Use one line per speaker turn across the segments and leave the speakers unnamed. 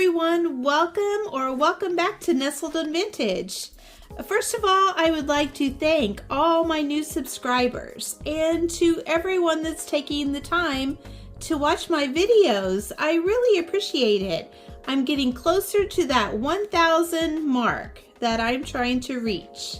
everyone, welcome back to Nestled and Vintage. First of all, I would like to thank all my new subscribers and to everyone that's taking the time to watch my videos. I really appreciate it. I'm getting closer to that 1,000 mark that I'm trying to reach.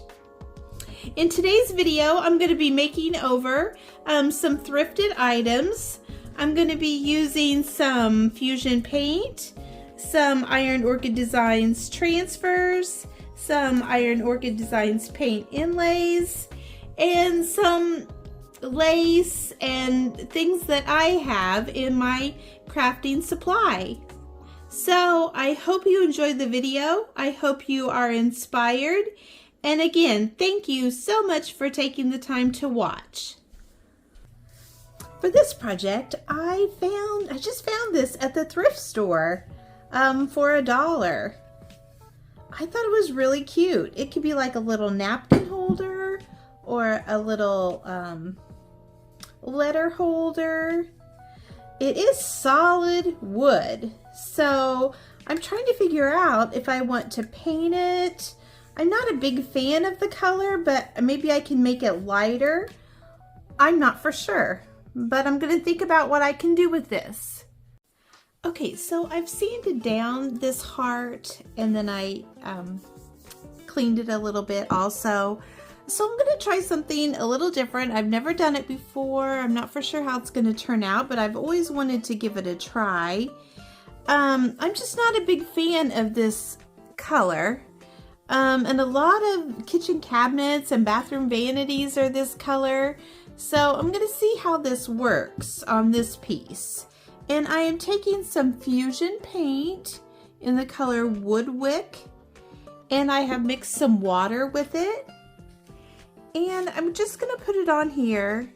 In today's video, I'm going to be making over some thrifted items. I'm going to be using some Fusion paint, some Iron Orchid Designs transfers, some Iron Orchid Designs paint inlays, and some lace and things that I have in my crafting supply. So I hope you enjoyed the video. I hope you are inspired. And again, thank you so much for taking the time to watch. For this project, I just found this at the thrift store for $1. I thought it was really cute. It could be like a little napkin holder or a little letter holder. It is solid wood, so I'm trying to figure out if I want to paint it. I'm not a big fan of the color, but maybe I can make it lighter. I'm not for sure, but I'm going to think about what I can do with this. Okay, so I've sanded down this heart and then I cleaned it a little bit also. So I'm going to try something a little different. I've never done it before. I'm not for sure how it's going to turn out, but I've always wanted to give it a try. I'm just not a big fan of this color. And a lot of kitchen cabinets and bathroom vanities are this color. So I'm going to see how this works on this piece. And I am taking some Fusion paint in the color Woodwick. And I have mixed some water with it. And I'm just going to put it on here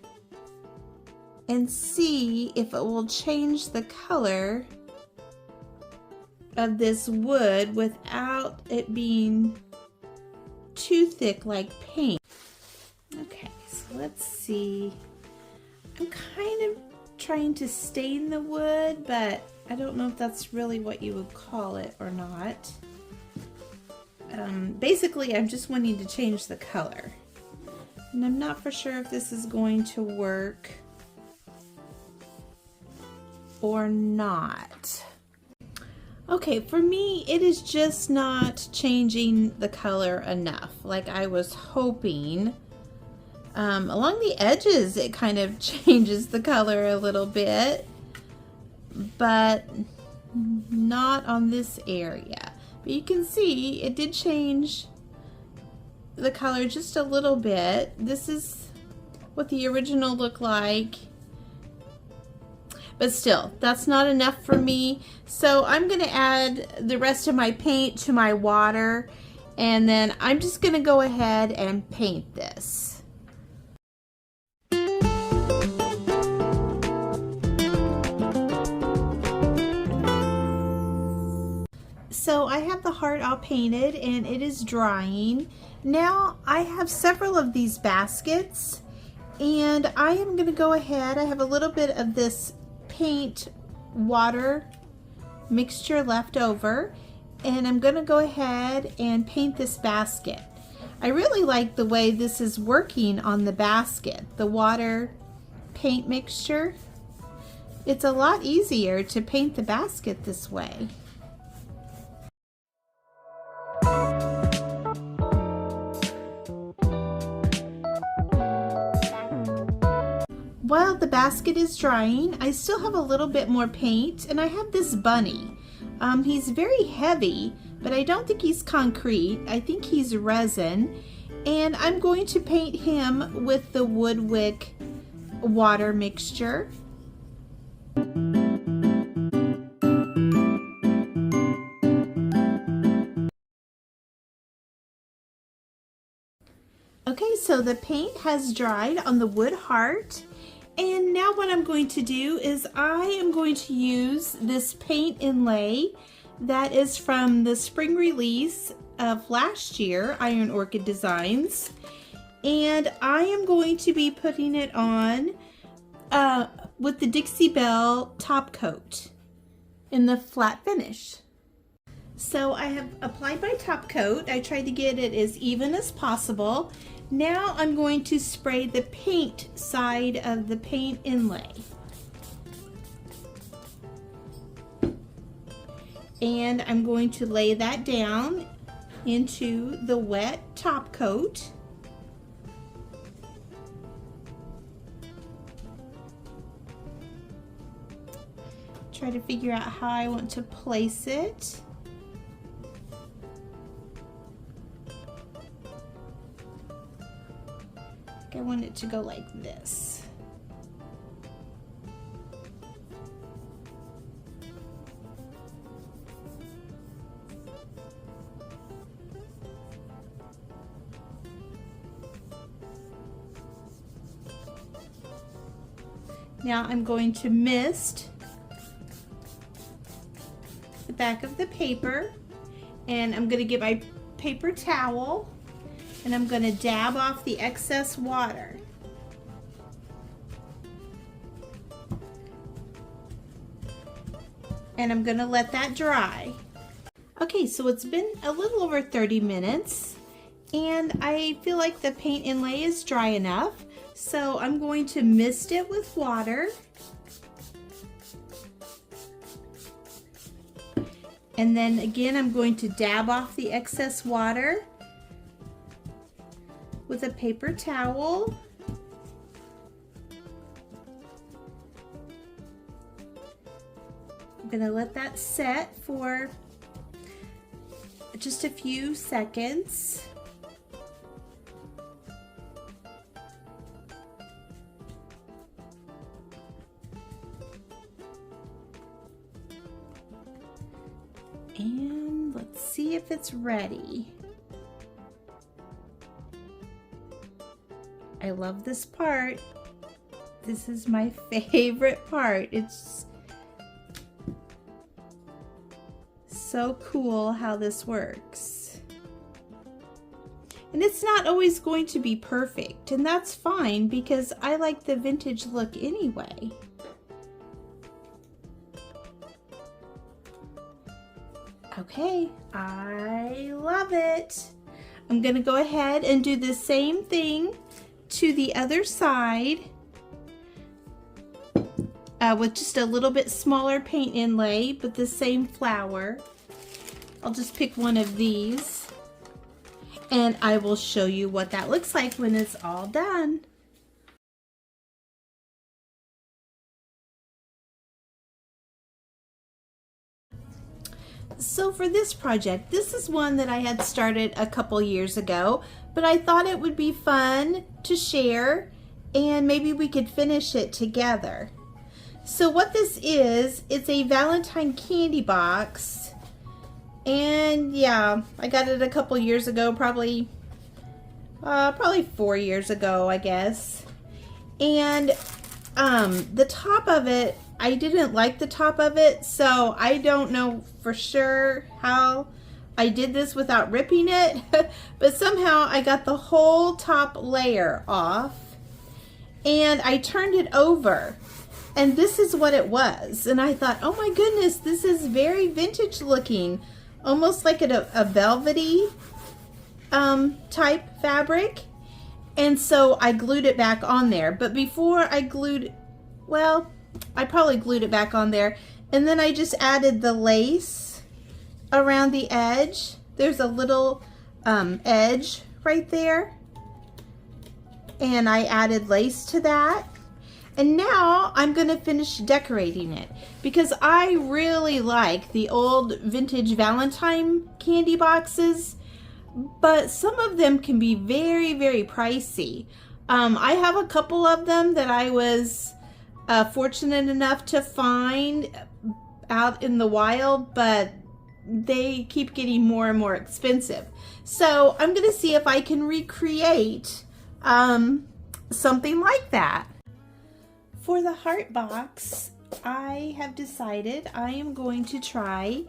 and see if it will change the color of this wood without it being too thick like paint. Okay, so let's see. I'm kind of trying to stain the wood, but I don't know if that's really what you would call it or not. Basically, I'm just wanting to change the color. And I'm not for sure if this is going to work or not. Okay, for me, it is just not changing the color enough like I was hoping. Along the edges, it kind of changes the color a little bit, but not on this area. But you can see it did change the color just a little bit. This is what the original looked like. But still, that's not enough for me. So I'm going to add the rest of my paint to my water, and then I'm just going to go ahead and paint this. So I have the heart all painted and it is drying. Now I have several of these baskets and I am going to go ahead. I have a little bit of this paint water mixture left over and I'm going to go ahead and paint this basket. I really like the way this is working on the basket, the water paint mixture. It's a lot easier to paint the basket this way. While the basket is drying, I still have a little bit more paint, and I have this bunny. He's very heavy, but I don't think he's concrete. I think he's resin, and I'm going to paint him with the Woodwick water mixture. Okay, so the paint has dried on the wood heart. And now what I'm going to do is I am going to use this paint inlay that is from the spring release of last year, Iron Orchid Designs. And I am going to be putting it on with the Dixie Belle top coat in the flat finish. So I have applied my top coat. I tried to get it as even as possible. Now I'm going to spray the paint side of the paint inlay. And I'm going to lay that down into the wet top coat. Try to figure out how I want to place it. I want it to go like this. Now I'm going to mist the back of the paper, and I'm going to get my paper towel and I'm going to dab off the excess water. And I'm going to let that dry. Okay, so it's been a little over 30 minutes and I feel like the paint inlay is dry enough. So I'm going to mist it with water. And then again, I'm going to dab off the excess water with a paper towel. I'm going to let that set for just a few seconds. And let's see if it's ready. I love this part. This is my favorite part. It's so cool how this works. And it's not always going to be perfect, and that's fine because I like the vintage look anyway. Okay, I love it. I'm gonna go ahead and do the same thing to the other side with just a little bit smaller paint inlay, but the same flower. I'll just pick one of these and I will show you what that looks like when it's all done. So for this project, this is one that I had started a couple years ago, but I thought it would be fun to share and maybe we could finish it together. So what this is, it's a Valentine candy box, and yeah, I got it a couple years ago, probably 4 years ago, I guess. And the top of it, I didn't like the top of it, so I don't know for sure how I did this without ripping it, but somehow I got the whole top layer off and I turned it over and this is what it was. And I thought, oh my goodness, this is very vintage looking, almost like a velvety type fabric. And so I glued it back on there, but before I glued, well, I probably glued it back on there, and then I just added the lace around the edge. There's a little edge right there, and I added lace to that. And now I'm gonna finish decorating it because I really like the old vintage Valentine candy boxes, but some of them can be very, very pricey. I have a couple of them that I was fortunate enough to find out in the wild, but they keep getting more and more expensive. So I'm gonna see if I can recreate something like that. For the heart box, I have decided I am going to try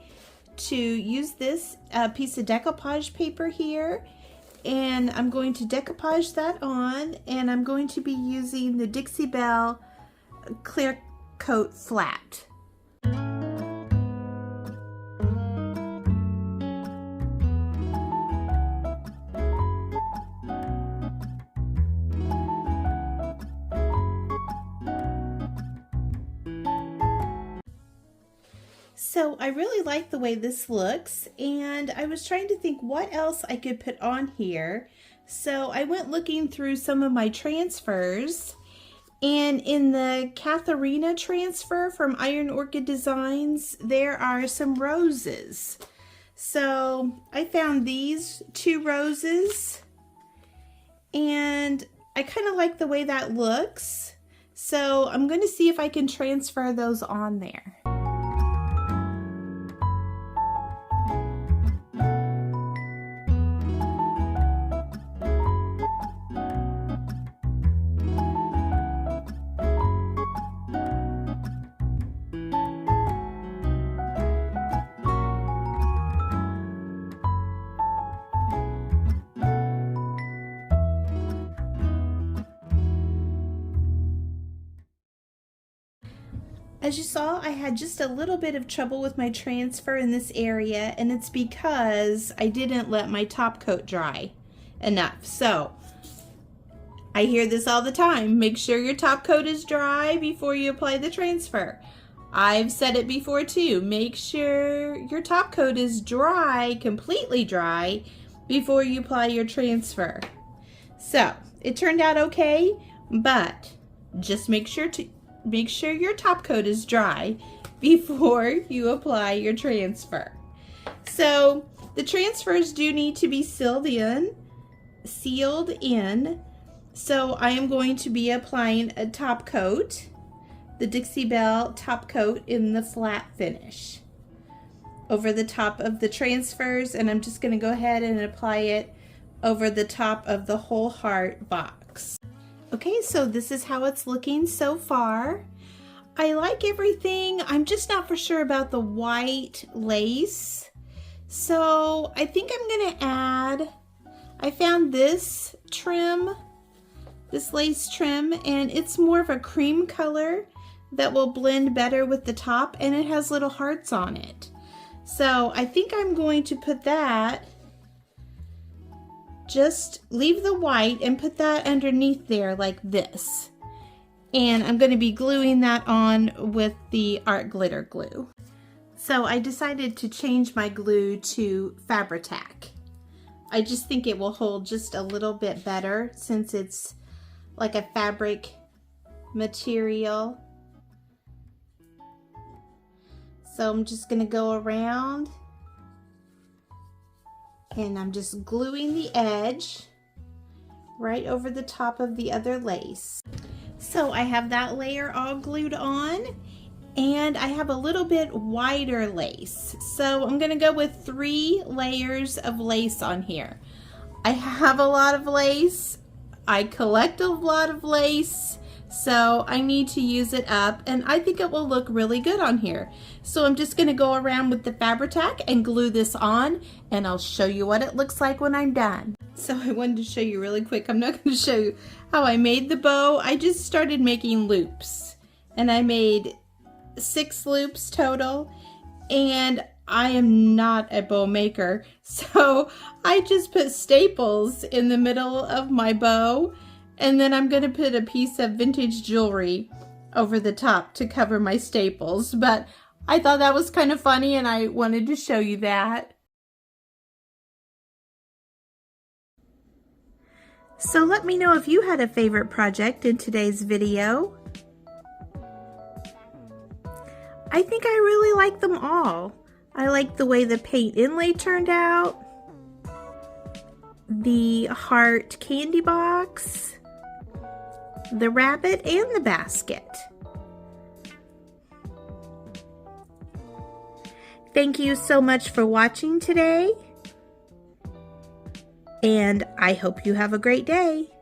to use this piece of decoupage paper here, and I'm going to decoupage that on, and I'm going to be using the Dixie Belle Clear Coat Flat. So I really like the way this looks, and I was trying to think what else I could put on here. So I went looking through some of my transfers, and in the Katharina transfer from Iron Orchid Designs, there are some roses. So I found these 2 roses, and I kind of like the way that looks. So I'm going to see if I can transfer those on there. As you saw, I had just a little bit of trouble with my transfer in this area, and it's because I didn't let my top coat dry enough. So I hear this all the time: make sure your top coat is dry before you apply the transfer. I've said it before too: make sure your top coat is dry, completely dry, before you apply your transfer. So it turned out okay, but just make sure your top coat is dry before you apply your transfer. So the transfers do need to be sealed in. So I am going to be applying a top coat, the Dixie Belle top coat in the flat finish, over the top of the transfers, and I'm just going to go ahead and apply it over the top of the whole heart box. Okay, so this is how it's looking so far. I like everything. I'm just not for sure about the white lace. So I think I'm gonna add, I found this trim, this lace trim, and it's more of a cream color that will blend better with the top, and it has little hearts on it. So I think I'm going to put that, just leave the white and put that underneath there like this. And I'm going to be gluing that on with the art glitter glue. So I decided to change my glue to Fabri-Tac. I just think it will hold just a little bit better since it's like a fabric material. So I'm just going to go around, and I'm just gluing the edge right over the top of the other lace. So I have that layer all glued on, and I have a little bit wider lace. So I'm gonna go with 3 layers of lace on here. I have a lot of lace. I collect a lot of lace. So I need to use it up, and I think it will look really good on here. So I'm just gonna go around with the Fabri-Tac and glue this on, and I'll show you what it looks like when I'm done. So I wanted to show you really quick. I'm not gonna show you how I made the bow. I just started making loops, and I made 6 loops total, and I am not a bow maker. So I just put staples in the middle of my bow, and then I'm going to put a piece of vintage jewelry over the top to cover my staples. But I thought that was kind of funny, and I wanted to show you that. So let me know if you had a favorite project in today's video. I think I really like them all. I like the way the paint inlay turned out, the heart candy box, the rabbit, and the basket. Thank you so much for watching today, and I hope you have a great day.